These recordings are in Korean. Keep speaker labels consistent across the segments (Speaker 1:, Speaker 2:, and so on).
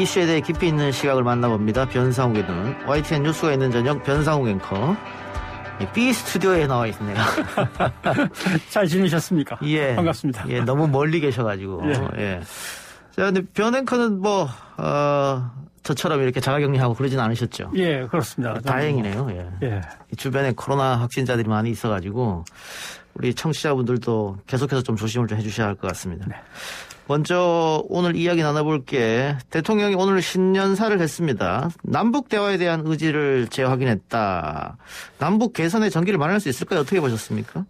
Speaker 1: 이슈에 대해 깊이 있는 시각을 만나봅니다. 변상욱의 눈. YTN 뉴스가 있는 저녁 변상욱 앵커. B 스튜디오에 나와 있습니다.
Speaker 2: 잘 지내셨습니까?
Speaker 1: 예.
Speaker 2: 반갑습니다.
Speaker 1: 예, 너무 멀리 계셔가지고. 예. 예. 자, 근데 변 앵커는 저처럼 이렇게 자가격리하고 그러진 않으셨죠?
Speaker 2: 예, 그렇습니다.
Speaker 1: 다행이네요. 예. 주변에 코로나 확진자들이 많이 있어가지고 우리 청취자분들도 계속해서 좀 조심을 좀 해주셔야 할 것 같습니다. 네. 먼저 오늘 이야기 나눠볼 게 대통령이 오늘 신년사를 했습니다. 남북 대화에 대한 의지를 재확인했다. 남북 개선의 전기를 마련할 수 있을까요? 어떻게 보셨습니까?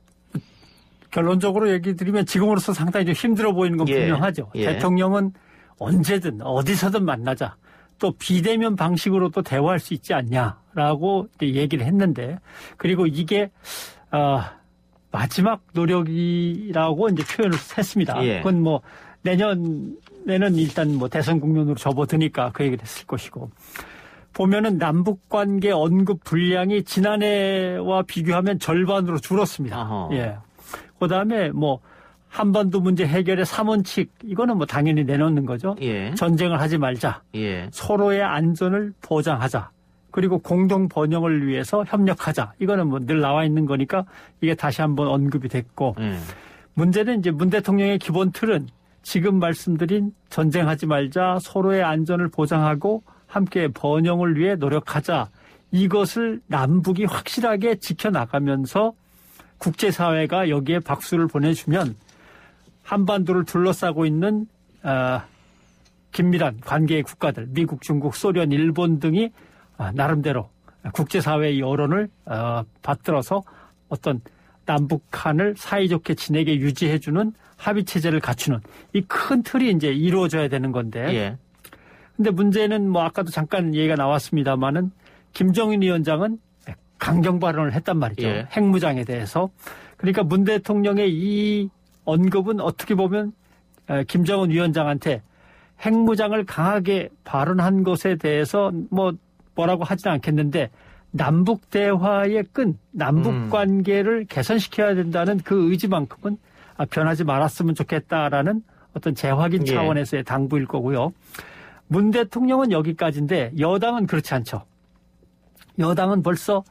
Speaker 2: 결론적으로 얘기 드리면 지금으로서 상당히 좀 힘들어 보이는 건 분명하죠. 대통령은 언제든 어디서든 만나자. 또 비대면 방식으로 또 대화할 수 있지 않냐라고 얘기를 했는데, 그리고 이게 마지막 노력이라고 이제 표현을 했습니다.
Speaker 1: 예.
Speaker 2: 그건 뭐 내년에는 일단 뭐 대선 국면으로 접어드니까 그 얘기를 했을 것이고, 보면은 남북 관계 언급 분량이 지난해와 비교하면 절반으로 줄었습니다.
Speaker 1: 어허.
Speaker 2: 예. 그다음에 뭐 한반도 문제 해결의 3원칙, 이거는 뭐 당연히 내놓는 거죠.
Speaker 1: 예.
Speaker 2: 전쟁을 하지 말자.
Speaker 1: 예.
Speaker 2: 서로의 안전을 보장하자. 그리고 공동 번영을 위해서 협력하자. 이거는 뭐 늘 나와 있는 거니까 이게 다시 한번 언급이 됐고. 문제는 이제 문 대통령의 기본 틀은 지금 말씀드린 전쟁하지 말자, 서로의 안전을 보장하고 함께 번영을 위해 노력하자. 이것을 남북이 확실하게 지켜나가면서 국제사회가 여기에 박수를 보내주면 한반도를 둘러싸고 있는 긴밀한 관계의 국가들, 미국, 중국, 소련, 일본 등이 나름대로 국제사회의 여론을 받들어서 어떤 남북한을 사이좋게 지내게 유지해주는 합의체제를 갖추는 이 큰 틀이 이제 이루어져야 되는 건데.
Speaker 1: 예.
Speaker 2: 근데 문제는 뭐 아까도 잠깐 얘기가 나왔습니다마는 김정인 위원장은 강경 발언을 했단 말이죠.
Speaker 1: 예.
Speaker 2: 핵무장에 대해서. 그러니까 문 대통령의 이 언급은 어떻게 보면 김정은 위원장한테 핵무장을 강하게 발언한 것에 대해서 뭐라고 하지는 않겠는데 남북 대화의 끈, 남북 관계를 개선시켜야 된다는 그 의지만큼은 변하지 말았으면 좋겠다라는 어떤 재확인 차원에서의 당부일 거고요. 문 대통령은 여기까지인데 여당은 그렇지 않죠. 여당은 벌써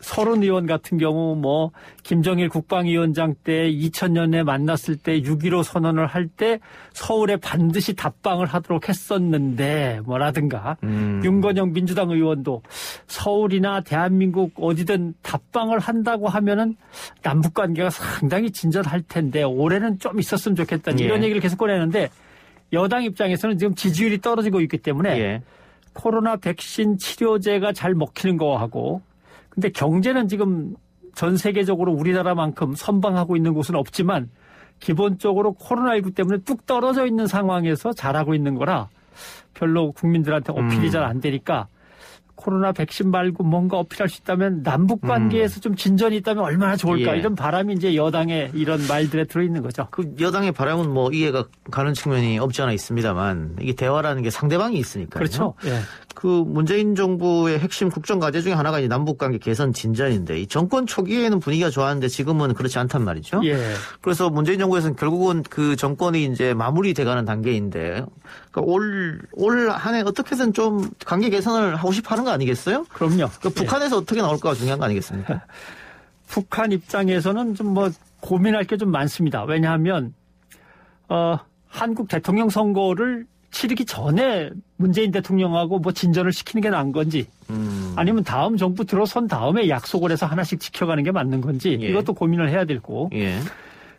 Speaker 2: 서른 의원 같은 경우 뭐 김정일 국방위원장 때 2000년에 만났을 때 6.15 선언을 할 때 서울에 반드시 답방을 하도록 했었는데 뭐라든가 윤건영 민주당 의원도 서울이나 대한민국 어디든 답방을 한다고 하면은 남북관계가 상당히 진전할 텐데 올해는 좀 있었으면 좋겠다 이런 얘기를 계속 꺼내는데 여당 입장에서는 지금 지지율이 떨어지고 있기 때문에 코로나 백신 치료제가 잘 먹히는 거하고 근데 경제는 지금 전 세계적으로 우리나라만큼 선방하고 있는 곳은 없지만 기본적으로 코로나19 때문에 뚝 떨어져 있는 상황에서 잘하고 있는 거라 별로 국민들한테 어필이 잘 안 되니까 코로나 백신 말고 뭔가 어필할 수 있다면 남북 관계에서 좀 진전이 있다면 얼마나 좋을까 이런 바람이 이제 여당의 이런 말들에 들어있는 거죠.
Speaker 1: 그 여당의 바람은 뭐 이해가 가는 측면이 없지 않아 있습니다만 이게 대화라는 게 상대방이 있으니까요.
Speaker 2: 그렇죠. 예.
Speaker 1: 그 문재인 정부의 핵심 국정과제 중에 하나가 이제 남북관계 개선 진전인데 이 정권 초기에는 분위기가 좋았는데 지금은 그렇지 않단 말이죠.
Speaker 2: 예.
Speaker 1: 그래서 문재인 정부에서는 결국은 그 정권이 이제 마무리돼가는 단계인데 그러니까 올 한 해 어떻게든 좀 관계 개선을 하고 싶어 하는 거 아니겠어요?
Speaker 2: 그럼요.
Speaker 1: 그러니까 북한에서 어떻게 나올까가 중요한 거 아니겠습니까?
Speaker 2: 북한 입장에서는 좀 뭐 고민할 게 좀 많습니다. 왜냐하면 한국 대통령 선거를 치르기 전에 문재인 대통령하고 뭐 진전을 시키는 게 나은 건지 아니면 다음 정부 들어선 다음에 약속을 해서 하나씩 지켜가는 게 맞는 건지 이것도 고민을 해야 되고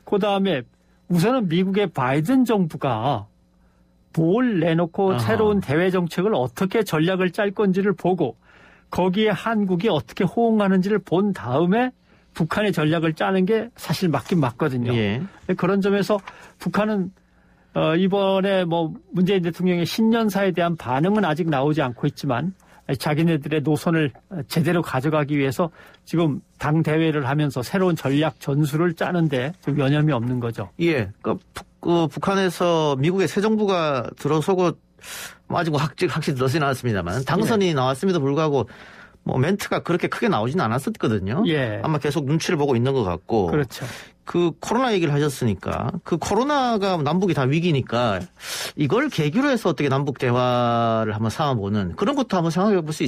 Speaker 2: 그다음에 우선은 미국의 바이든 정부가 뭘 내놓고 새로운 대외 정책을 어떻게 전략을 짤 건지를 보고 거기에 한국이 어떻게 호응하는지를 본 다음에 북한의 전략을 짜는 게 사실 맞긴 맞거든요. 그런 점에서 북한은 이번에 뭐 문재인 대통령의 신년사에 대한 반응은 아직 나오지 않고 있지만 자기네들의 노선을 제대로 가져가기 위해서 지금 당 대회를 하면서 새로운 전략 전술을 짜는데 좀 여념이 없는 거죠.
Speaker 1: 그러니까 북한에서 미국의 새 정부가 들어서고 아직 뭐 확실히 들어서진 않았습니다만 당선이 나왔음에도 불구하고 뭐 멘트가 그렇게 크게 나오지는 않았었거든요. 아마 계속 눈치를 보고 있는 것 같고.
Speaker 2: 그렇죠.
Speaker 1: 그 코로나 얘기를 하셨으니까 그 코로나가 남북이 다 위기니까 이걸 계기로 해서 어떻게 남북 대화를 한번 삼아보는 그런 것도 한번 생각해 볼 수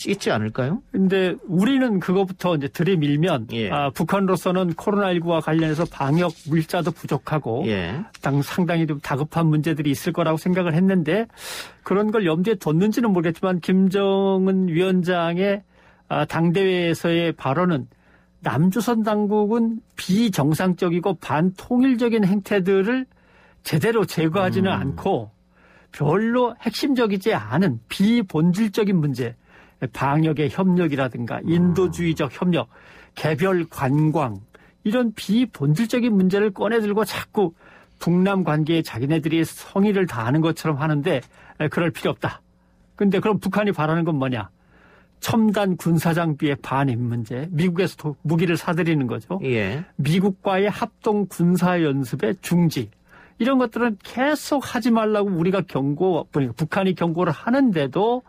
Speaker 1: 있지 않을까요?
Speaker 2: 근데 우리는 그거부터 이제 들이밀면
Speaker 1: 예.
Speaker 2: 북한으로서는 코로나19와 관련해서 방역 물자도 부족하고
Speaker 1: 예.
Speaker 2: 상당히 좀 다급한 문제들이 있을 거라고 생각을 했는데 그런 걸 염두에 뒀는지는 모르겠지만 김정은 위원장의 당대회에서의 발언은 남조선 당국은 비정상적이고 반통일적인 행태들을 제대로 제거하지는 않고 별로 핵심적이지 않은 비본질적인 문제, 방역의 협력이라든가 인도주의적 협력, 개별 관광 이런 비본질적인 문제를 꺼내들고 자꾸 북남 관계에 자기네들이 성의를 다하는 것처럼 하는데 그럴 필요 없다. 근데 그럼 북한이 바라는 건 뭐냐? 첨단 군사장비의 반입 문제, 미국에서 무기를 사들이는 거죠.
Speaker 1: 예.
Speaker 2: 미국과의 합동 군사연습의 중지. 이런 것들은 계속 하지 말라고 우리가 북한이 경고를 하는데도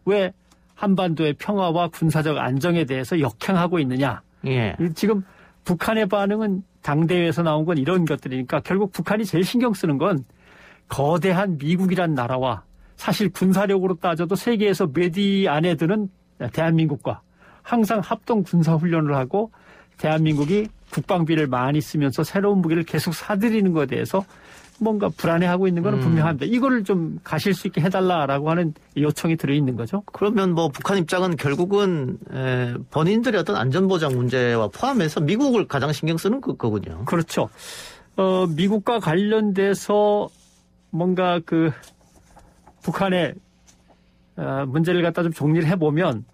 Speaker 2: 왜 한반도의 평화와 군사적 안정에 대해서 역행하고 있느냐.
Speaker 1: 예.
Speaker 2: 지금 북한의 반응은 당대회에서 나온 건 이런 것들이니까 결국 북한이 제일 신경 쓰는 건 거대한 미국이란 나라와 사실 군사력으로 따져도 세계에서 몇 위 안에 드는 대한민국과 항상 합동 군사훈련을 하고 대한민국이 국방비를 많이 쓰면서 새로운 무기를 계속 사들이는 것에 대해서 뭔가 불안해하고 있는 건 분명합니다. 이거를 좀 가실 수 있게 해달라라고 하는 요청이 들어있는 거죠.
Speaker 1: 그러면 뭐 북한 입장은 결국은 본인들의 어떤 안전보장 문제와 포함해서 미국을 가장 신경 쓰는 거군요.
Speaker 2: 그렇죠. 미국과 관련돼서 뭔가 그 북한의 문제를 갖다 좀 정리를 해보면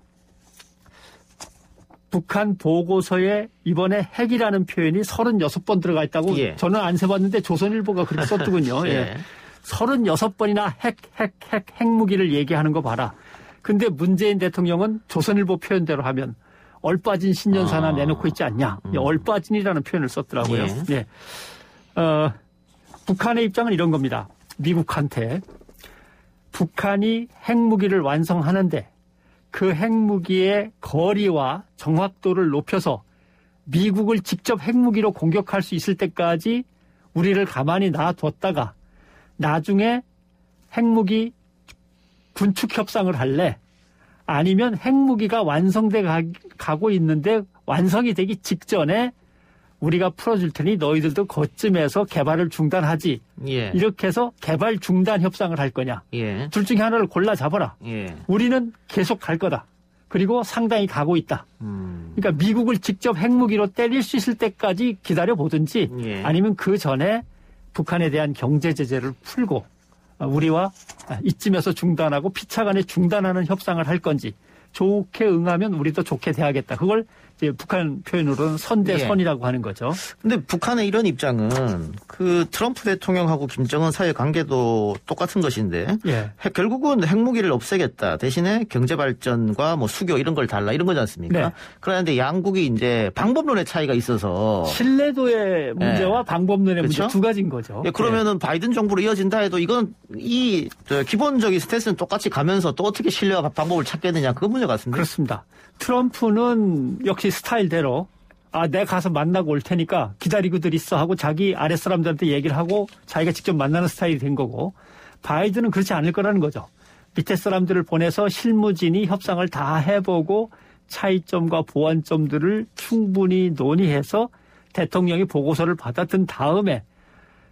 Speaker 2: 북한 보고서에 이번에 핵이라는 표현이 36번 들어가 있다고
Speaker 1: 예.
Speaker 2: 저는 안 세봤는데 조선일보가 그렇게 썼더군요. 예. 36번이나 핵무기를 얘기하는 거 봐라. 근데 문재인 대통령은 조선일보 표현대로 하면 얼빠진 신년사나 내놓고 있지 않냐. 얼빠진이라는 표현을 썼더라고요.
Speaker 1: 예.
Speaker 2: 예. 북한의 입장은 이런 겁니다. 미국한테 북한이 핵무기를 완성하는데 그 핵무기의 거리와 정확도를 높여서 미국을 직접 핵무기로 공격할 수 있을 때까지 우리를 가만히 놔뒀다가 나중에 핵무기 군축 협상을 할래? 아니면 핵무기가 완성돼 가고 있는데 완성이 되기 직전에 우리가 풀어줄 테니 너희들도 그쯤에서 개발을 중단하지.
Speaker 1: 예.
Speaker 2: 이렇게 해서 개발 중단 협상을 할 거냐.
Speaker 1: 예.
Speaker 2: 둘 중에 하나를 골라 잡아라.
Speaker 1: 예.
Speaker 2: 우리는 계속 갈 거다. 그리고 상당히 가고 있다. 그러니까 미국을 직접 핵무기로 때릴 수 있을 때까지 기다려보든지
Speaker 1: 예.
Speaker 2: 아니면 그 전에 북한에 대한 경제 제재를 풀고 우리와 이쯤에서 중단하고 피차간에 중단하는 협상을 할 건지 좋게 응하면 우리도 좋게 대하겠다. 그걸 이제 북한 표현으로는 선대선이라고 하는 거죠.
Speaker 1: 근데 북한의 이런 입장은 그 트럼프 대통령하고 김정은 사이의 관계도 똑같은 것인데
Speaker 2: 예.
Speaker 1: 결국은 핵무기를 없애겠다. 대신에 경제 발전과 뭐 수교 이런 걸 달라 이런 거지 않습니까?
Speaker 2: 네.
Speaker 1: 그런데 양국이 이제 방법론의 차이가 있어서
Speaker 2: 신뢰도의 문제와 방법론의
Speaker 1: 그렇죠?
Speaker 2: 문제 두 가지인 거죠.
Speaker 1: 예, 그러면은 바이든 정부로 이어진다 해도 이건 기본적인 스탠스는 똑같이 가면서 또 어떻게 신뢰와 방법을 찾겠느냐 그 문제 같습니다.
Speaker 2: 그렇습니다. 트럼프는 역시 스타일대로 내가 가서 만나고 올 테니까 기다리고들 있어 하고 자기 아랫사람들한테 얘기를 하고 자기가 직접 만나는 스타일이 된 거고 바이든은 그렇지 않을 거라는 거죠. 밑에 사람들을 보내서 실무진이 협상을 다 해보고 차이점과 보완점들을 충분히 논의해서 대통령이 보고서를 받아든 다음에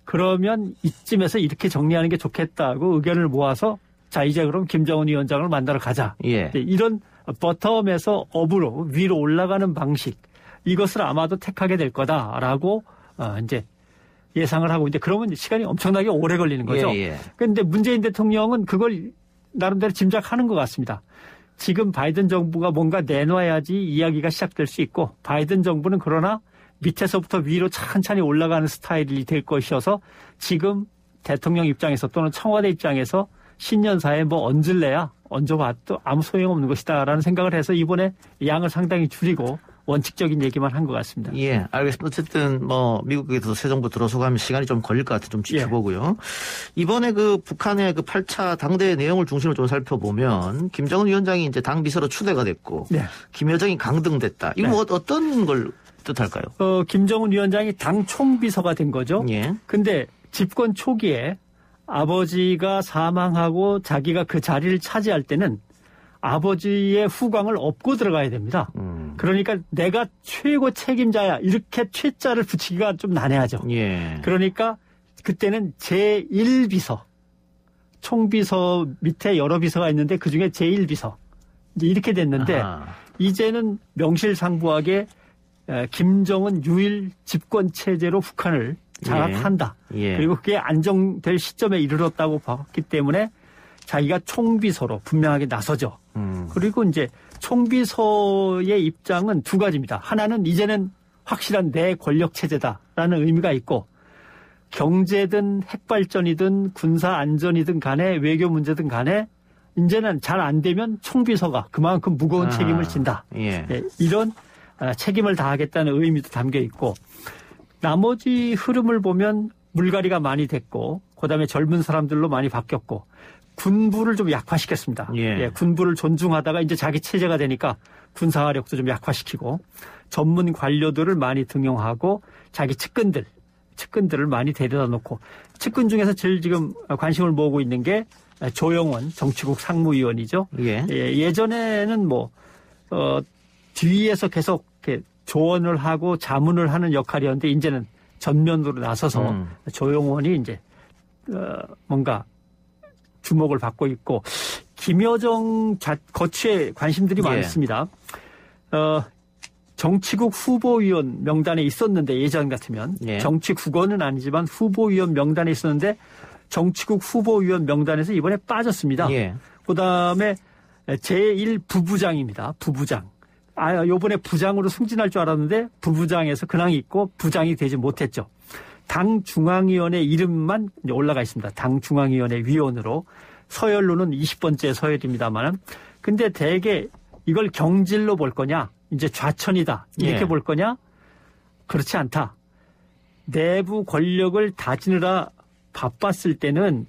Speaker 2: 그러면 이쯤에서 이렇게 정리하는 게 좋겠다고 의견을 모아서 자 이제 그럼 김정은 위원장을 만나러 가자.
Speaker 1: 예.
Speaker 2: 이런 버텀에서 업으로 위로 올라가는 방식 이것을 아마도 택하게 될 거다라고 이제 예상을 하고 이제 그러면 시간이 엄청나게 오래 걸리는 거죠. 그런데 문재인 대통령은 그걸 나름대로 짐작하는 것 같습니다. 지금 바이든 정부가 뭔가 내놔야지 이야기가 시작될 수 있고 바이든 정부는 그러나 밑에서부터 위로 천천히 올라가는 스타일이 될 것이어서 지금 대통령 입장에서 또는 청와대 입장에서 신년사에 뭐 얹을래야 얹어봐도 아무 소용없는 것이다라는 생각을 해서 이번에 양을 상당히 줄이고 원칙적인 얘기만 한 것 같습니다.
Speaker 1: 예, 알겠습니다. 어쨌든 뭐 미국에서 새 정부 들어서고 하면 시간이 좀 걸릴 것 같아 좀 지켜보고요. 이번에 그 북한의 그 8차 당대 내용을 중심으로 좀 살펴보면 김정은 위원장이 이제 당 비서로 추대가 됐고 김여정이 강등됐다. 이거 뭐 어떤 걸 뜻할까요?
Speaker 2: 김정은 위원장이 당 총비서가 된 거죠.
Speaker 1: 예.
Speaker 2: 근데 집권 초기에 아버지가 사망하고 자기가 그 자리를 차지할 때는 아버지의 후광을 업고 들어가야 됩니다. 그러니까 내가 최고 책임자야 이렇게 최자를 붙이기가 좀 난해하죠.
Speaker 1: 예.
Speaker 2: 그러니까 그때는 제1비서, 총비서 밑에 여러 비서가 있는데 그중에 제1비서 이제 이렇게 됐는데
Speaker 1: 아하.
Speaker 2: 이제는 명실상부하게 김정은 유일 집권 체제로 북한을 장악한다.
Speaker 1: 예.
Speaker 2: 그리고 그게 안정될 시점에 이르렀다고 봤기 때문에 자기가 총비서로 분명하게 나서죠. 그리고 이제 총비서의 입장은 두 가지입니다. 하나는 이제는 확실한 내 권력 체제다라는 의미가 있고 경제든 핵발전이든 군사 안전이든 간에 외교 문제든 간에 이제는 잘 안 되면 총비서가 그만큼 무거운 책임을 진다.
Speaker 1: 예.
Speaker 2: 네, 이런 책임을 다하겠다는 의미도 담겨 있고 나머지 흐름을 보면 물갈이가 많이 됐고 그다음에 젊은 사람들로 많이 바뀌었고 군부를 좀 약화시켰습니다.
Speaker 1: 예.
Speaker 2: 예, 군부를 존중하다가 이제 자기 체제가 되니까 군사화력도 좀 약화시키고 전문 관료들을 많이 등용하고 자기 측근들을 많이 데려다 놓고 측근 중에서 제일 지금 관심을 모으고 있는 게 조영원 정치국 상무위원이죠.
Speaker 1: 예.
Speaker 2: 예전에는 뒤에서 계속 이렇게 조언을 하고 자문을 하는 역할이었는데 이제는 전면으로 나서서 조영원이 이제 뭔가 주목을 받고 있고 김여정 거취에 관심들이
Speaker 1: 예.
Speaker 2: 많습니다. 정치국 후보위원 명단에 있었는데 예전 같으면
Speaker 1: 예.
Speaker 2: 정치국원은 아니지만 후보위원 명단에 있었는데 정치국 후보위원 명단에서 이번에 빠졌습니다.
Speaker 1: 예.
Speaker 2: 그다음에 제1부부장입니다. 부부장. 요번에 부장으로 승진할 줄 알았는데 부부장에서 근황이 있고 부장이 되지 못했죠. 당 중앙위원회 이름만 올라가 있습니다. 당 중앙위원회 위원으로 서열로는 20번째 서열입니다만 근데 대개 이걸 경질로 볼 거냐 이제 좌천이다 이렇게
Speaker 1: 예.
Speaker 2: 볼 거냐 그렇지 않다. 내부 권력을 다지느라 바빴을 때는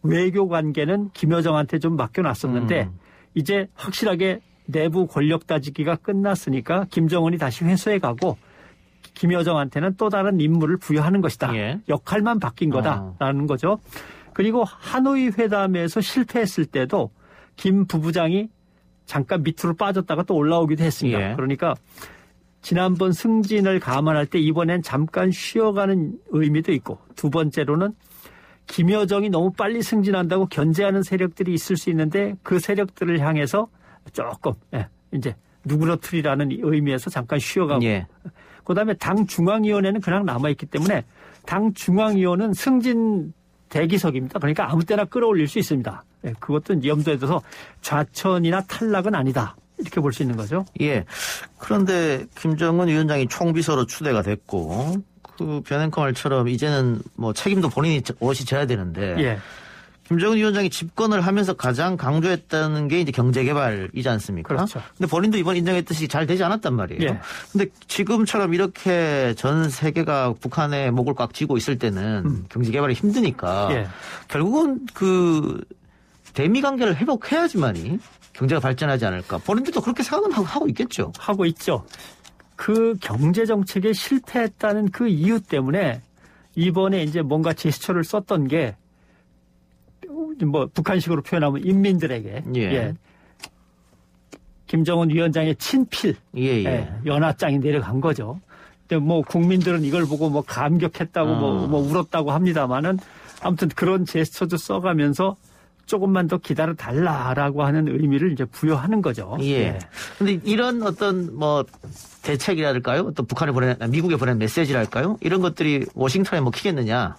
Speaker 2: 외교 관계는 김여정한테 좀 맡겨놨었는데 이제 확실하게 내부 권력 다지기가 끝났으니까 김정은이 다시 회수해 가고 김여정한테는 또 다른 임무를 부여하는 것이다.
Speaker 1: 예.
Speaker 2: 역할만 바뀐 거다라는 거죠. 그리고 하노이 회담에서 실패했을 때도 김 부부장이 잠깐 밑으로 빠졌다가 또 올라오기도 했습니다.
Speaker 1: 예.
Speaker 2: 그러니까 지난번 승진을 감안할 때 이번엔 잠깐 쉬어가는 의미도 있고 두 번째로는 김여정이 너무 빨리 승진한다고 견제하는 세력들이 있을 수 있는데 그 세력들을 향해서 조금 이제 누그러뜨리라는 의미에서 잠깐 쉬어가고
Speaker 1: 예.
Speaker 2: 그다음에 당 중앙위원회는 그냥 남아있기 때문에 당 중앙위원은 승진 대기석입니다. 그러니까 아무 때나 끌어올릴 수 있습니다. 그것도 염두에 둬서 좌천이나 탈락은 아니다. 이렇게 볼 수 있는 거죠.
Speaker 1: 예. 그런데 김정은 위원장이 총비서로 추대가 됐고 그 변행커 말처럼 이제는 뭐 책임도 본인이 오롯이 져야 되는데
Speaker 2: 예.
Speaker 1: 김정은 위원장이 집권을 하면서 가장 강조했다는 게 이제 경제개발이지 않습니까?
Speaker 2: 그렇죠.
Speaker 1: 근데 본인도 이번 인정했듯이 잘 되지 않았단 말이에요.
Speaker 2: 예.
Speaker 1: 근데 지금처럼 이렇게 전 세계가 북한의 목을 꽉 쥐고 있을 때는 경제개발이 힘드니까
Speaker 2: 예.
Speaker 1: 결국은 그 대미 관계를 회복해야지만이 경제가 발전하지 않을까. 본인들도 그렇게 생각은 하고 있겠죠.
Speaker 2: 하고 있죠. 그 경제정책에 실패했다는 그 이유 때문에 이번에 이제 뭔가 제스처를 썼던 게 뭐 북한식으로 표현하면 인민들에게
Speaker 1: 예.
Speaker 2: 김정은 위원장의 친필
Speaker 1: 예.
Speaker 2: 연하장이 내려간 거죠. 근데 뭐 국민들은 이걸 보고 뭐 감격했다고 뭐 울었다고 합니다만은 아무튼 그런 제스처도 써가면서 조금만 더 기다려 달라라고 하는 의미를 이제 부여하는 거죠.
Speaker 1: 예. 근데 이런 어떤 뭐 대책이랄까요? 또 북한에 미국에 보낸 메시지랄까요? 이런 것들이 워싱턴에 먹히겠느냐?